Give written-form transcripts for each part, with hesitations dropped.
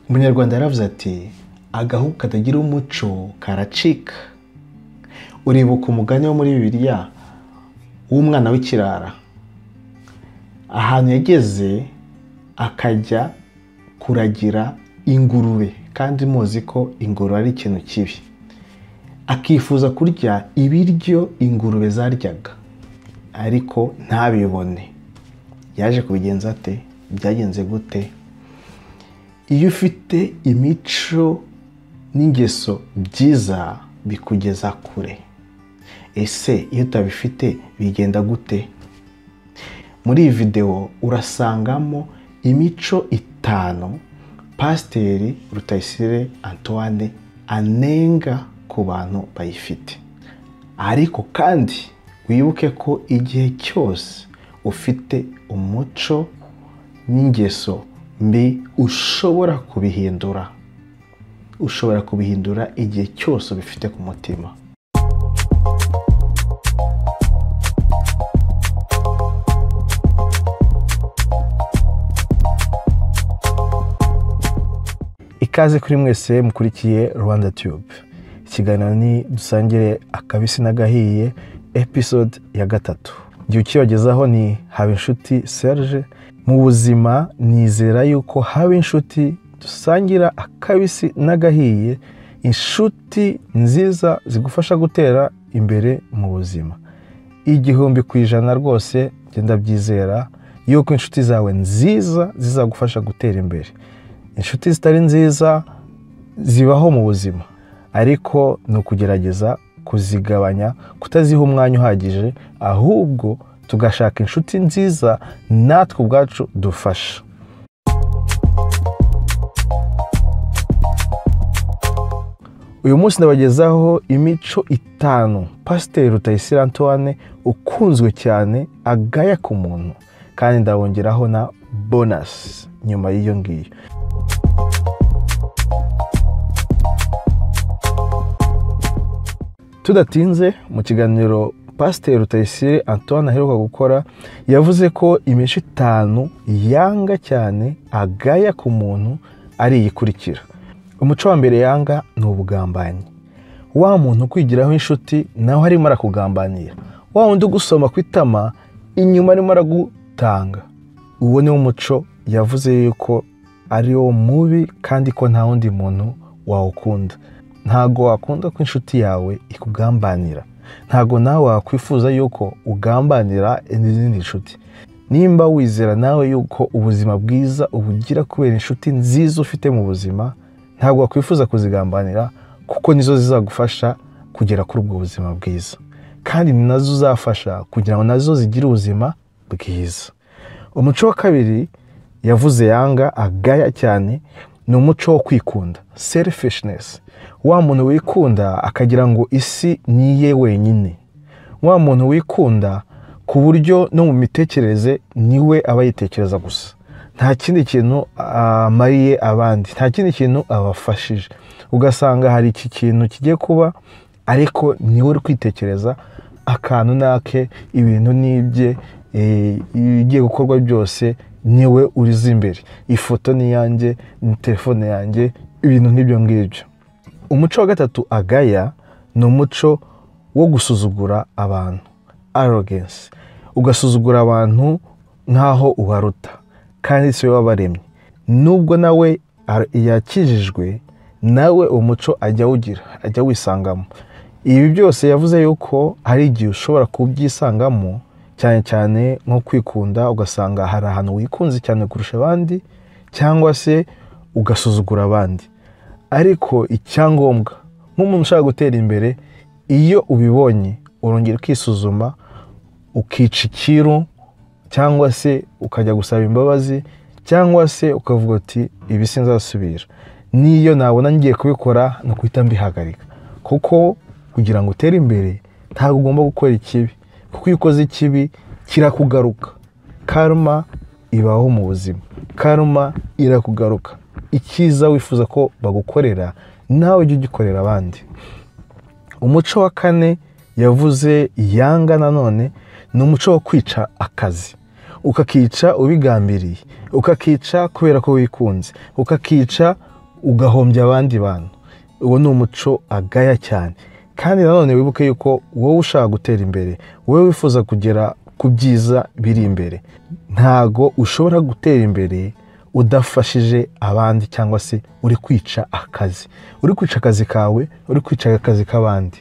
Umunyarwanda yaravuze ati agahugu katagira umuco karacika. Uribuka umugani wo muri Bibiliya w'umwana w'ikirara, ahantu yageze akajya kuragira ingurube, kandi muzi ko ingurube ari ikintu kibi, akifuza kurya ibiryo ingurube zaryaga ariko ntabibone. Yaje kubigenza ate? Byagenze gute? Iyo ufite imico n'ingeso byiza bikugeza kure. Ese iyo utabifite bigenda gute? Muri iyi video urasangamo imico 5 Pasteur RUTAYISIRE Antoine anenga ku bantu bayifite. Ariko kandi wibuke ko igihe cyose ufite umuco n'ingeso mbi ushobora kubihindura igihe cyose ubifite ku mutima. Ikaze kuri mwese mukurikiye Rwanda Tube. Ikiganiro ni dusangire akabisi n'agahiye episode ya 3. Igihe ukibagezaho ni HABINSHUTI Serge. Mu buzima nizera yuko HABINSHUTI dusangira akabisi n'agahiye, inshuti nziza zigufasha gutera imbere mu buzima. 100% rwose genda byizera yuko inshuti zawe nziza zizagufasha gutera imbere. Inshuti zitari nziza zibaho mu buzima, ariko ni ukugerageza kuzigabanya, kutaziha umwanya uhagije, ahubwo tugashaka inshuti nziza natwe ubwacu dufasha. Uyu munsi ndabagezaho imico 5 Pasteur RUTAYISIRE Antoine ukunzwe cyane agaya ku muntu, kandi ndabongeraho na bonus nyuma y'iyo ngiyo. Tudatinze, mu kiganiro Pasteur RUTAYISIRE Antoine aheruka gukora yavuze ko imico 5 yanga cyane agaya ku muntu ari iyikurikira. Umuco wa mbere yanga ni ubugambanyi. Wa muntu kwigiraho inshuti nawe arimo arakugambanira, wa wundi gusoma kwitama inyuma arimo aragutanga. Uwo ni umuco yavuze yuko ari wo mubi, kandi ko nta wundi muntu wawukunda. Ntago wakunda ko inshuti yawe ikugambanira, ntago nawe wakwifuza yuko ugambanira izindi nshuti. Nimba wizera nawe yuko ubuzima bwiza ubugira kubera inshuti nziza ufite mu buzima, ntago wakwifuza kuzigambanira, kuko nizo zizagufasha kugera kuri ubwo buzima bwiza, kandi ni nazo uzafasha kugira ngo nazo zigire ubuzima bwiza. Umuco wa kabiri yavuze yanga agaya cyane ni umuco wo kwikunda, selfishness. Wa muntu wikunda akagira ngo isi niye wenyine. Wa muntu wikunda ku buryo no mu mitekerereze niwe aba yitekereza gusa, nta kindi kintu amariye abandi, nta kindi kintu abafashije. Ugasanga hari iki kintu kigiye kuba, ariko niwe uri kwitekereza akantu nake, ibintu nibye, ibigiye gukorwa byose niwe uriza imbere. Ifoto ni yanjye, ni telefone yanjye, ibintu nk'ibyo ngibyo. Umuco wa 3 agaya ni umuco wo gusuzugura abantu, arrogance. Ugasuzugura abantu nkaho ubaruta, kandi si we wabaremye. Nubwo nawe yakijijwe, nawe umuco ajya wisangamo. Ibi byose yavuze yuko hari igihe ushobora kubyisangamo, cyane cyane nko kwikunda. Ugasanga hari ahantu wikunze cyane kurusha abandi, cyangwa se ugasuzugura abandi. Ariko icyangombwa nk'umuntu ushaka gutera imbere, iyo ubibonye urongera ukisuzuma, ukica ikiru, cyangwa se ukajya gusaba imbabazi, cyangwa se ukavuga ati ibi sinzasubira. Niyo nabona ngiye kubikora no kwita mbihagarika, kuko kugira ngo utere imbere ntabwo ugomba gukora ikibi, kuko iyo ukoze ikibi kirakugaruka. Karma ibaho mu buzima, karma irakugaruka. Ikiza wifuza ko bagukorera nawe ujye ugikorera abandi. Umuco wa 4 yavuze yanga nanone ni umuco wo kwica akazi. Ukakica ubigambiriye, ukakica kubera ko wikunze, ukakica ugahombya abandi bantu. Uwo ni umuco agaya cyane. Kandi nanone wibuke yuko wowe ushaka gutera imbere, wowe wifuza kugera ku byiza biri imbere, ntago ushobora gutera imbere udafashije abandi cyangwa se uri kwica akazi. Uri kwica akazi kawe, uri kwica akazi k'abandi.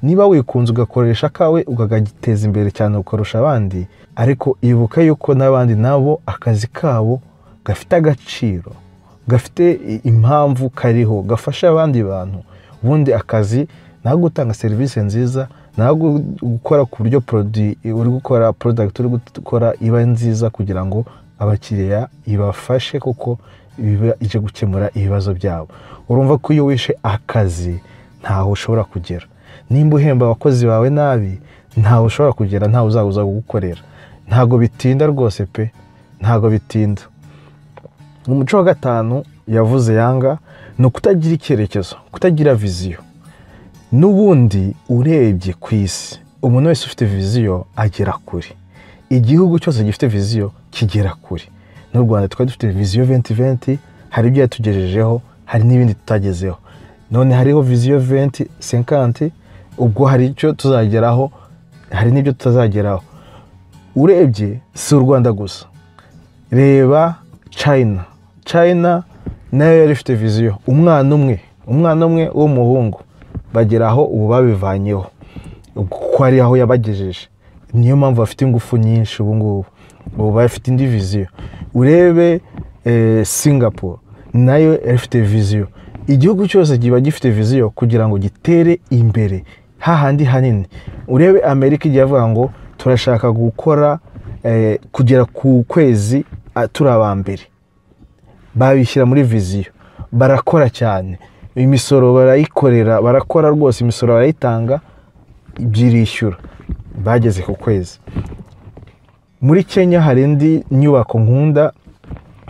Niba wikunze ugakoresha kawe ukagiteza imbere cyane ukarusha abandi, ariko ibuka yuko n'abandi nabo akazi kabo gafite agaciro, gafite impamvu kariho, gafasha abandi bantu. Ubundi akazi ntabwo gutanga serivisi nziza, ntabwo gukora ku buryo uri gukora product uri gukora iba nziza kugira ngo abakiriya ibafashe kuko ije gukemura ibibazo byabo. Urumva ko iyo wishe akazi ntaho ushobora kugera. Nimba uhemba abakozi bawe nabi, ntaho ushobora kugera, ntaho uzaguza gukorera. Ntago bitinda rwose pe, ntago bitinda. Umuco wa gatanu yavuze yanga no kutagira icyerekezo, kutagira viziyo. N'ubundi urebye ku isi, umuntu wese ufite viziyo agera kure. Igihugu cyose gifite viziyo kigera kure. N'u Rwanda twari dufite viziyo 2020, hari ibyo yatugejejeho, hari n'ibindi tutagezeho. None hariho viziyo 2050, ubwo hari icyo tuzageraho, hari n'ibyo tutazageraho. Urebye si u Rwanda gusa, reba China nayo yari ifite viziyo. Umwana umwe w'umuhungu bageraho ubu babivanyeho kuko hari aho yabagejeje. Niyo mpamvu bafite ingufu nyinshi ubu ngubu, ubu bafite indi viziyo. Urebe Singapore nayo yari ifite viziyo. Igihugu cyose kiba gifite viziyo kugira ngo gitere imbere hahandi hanini. Urebe Amerika igiye avuga ngo turashaka gukora kugera ku kwezi turi abambere. Babishyira muri viziyo, barakora cyane, imisoro barayikorera, barakora rwose, imisoro barayitanga, ibyirishyura, bageze ku kwezi. Muri Kenya hari indi nyubako nkunda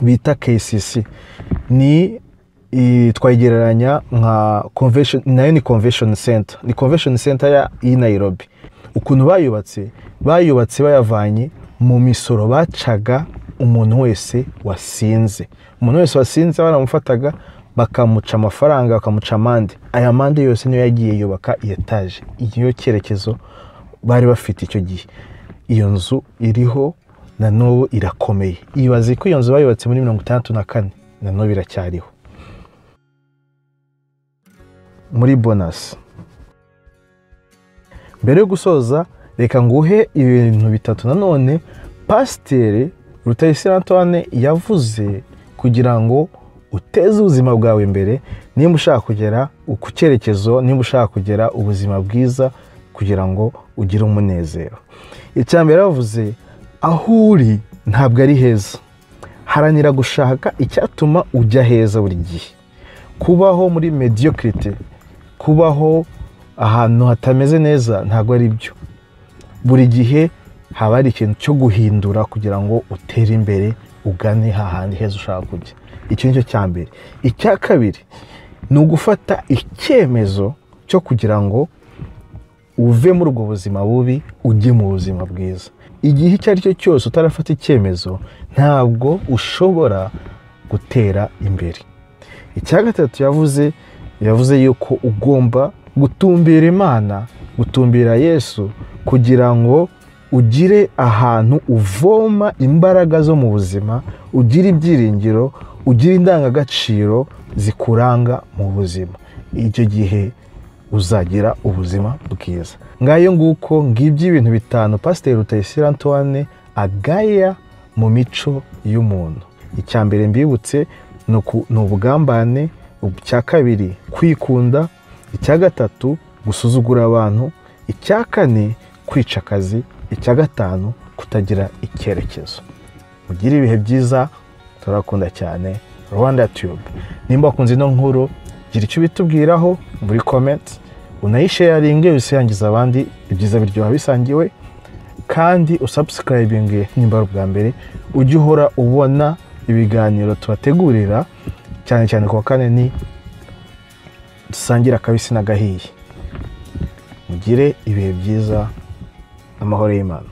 bita KCC, ni twayigereranya nka convention, nayo ni convention center, ni convention center ya Nairobi. Ukuntu bayubatse bayavanye mu misoro bacaga umuntu wese wasinze. Umuntu wese wasinze baramufataga bakamuca amafaranga, bakamuca amande. Aya mande yose niyo yagiye yubaka etaje. Iyo cyerekezo bari bafite icyo gihe. Iyo nzu iriho na n'ubu irakomeye. Ibaze ko iyo nzu bayubatse muri 1964 na n'ubu iracyariho. Muri bonus, mbere yo gusoza, reka nguhe ibintu bitatu nanone Pasteur RUTAYISIRE Antoine yavuze kugira ngo uteze ubuzima bwawe imbere. Nimba ushaka kugera ku cyerekezo, nimba ushaka kugera ubuzima bwiza kugira ngo ugire umunezero. Icyambere yavuze, aho uri ntabwo ari heza. Haranira gushaka icyatuma ujya heza buri gihe. Kubaho muri mediocrity, kubaho ahantu hatameze neza ntabwo ari byo. Buri gihe haba hari ikintu cyo guhindura kugira ngo utere imbere, ugane hahandi heza ushaka kujya. Icyo nicyo cyambere. Icya kabiri ni ugufata icyemezo cyo kugira ngo uve muri ubwo buzima bubi ujye mu buzima bwiza. Igihe icyo ari cyo cyose utarafata icyemezo, ntabwo ushobora gutera imbere. Icya gatatu yavuze yuko ugomba gutumbira Imana, gutumbira Yesu kugira ngo ugire ahantu uvoma imbaraga zo mu buzima, ugire ibyiringiro, ugire indangagaciro zikuranga mu buzima. Icyo gihe uzagira ubuzima bwiza. Ngayo nguko ngibyo ibintu bitanu Pasteur RUTAYISIRE Antoine agaya mu mico y'umuntu. Icyambere mbibutse ni ubugambane, icya kabiri kwikunda, icya gatatu gusuzugura abantu, icya kane kwica akazi, icya gatanu kutagira icyerekezo. Mugire ibihe byiza, turakunda cyane Rwanda Tube. Nimba wakunze ino nkuru, gira icyo bitubwiraho muri comment, unayisharinge usangiza abandi, ibyiza biryoha bisangiwe, kandi usubscribinge nimba ari ubwa mbere, ujye uhora ubona ibiganiro tubategurira, cyane cyane ku wa kane ni dusangira akabisi n'agahiye. Mugire ibihe byiza, amahoro y'Imana.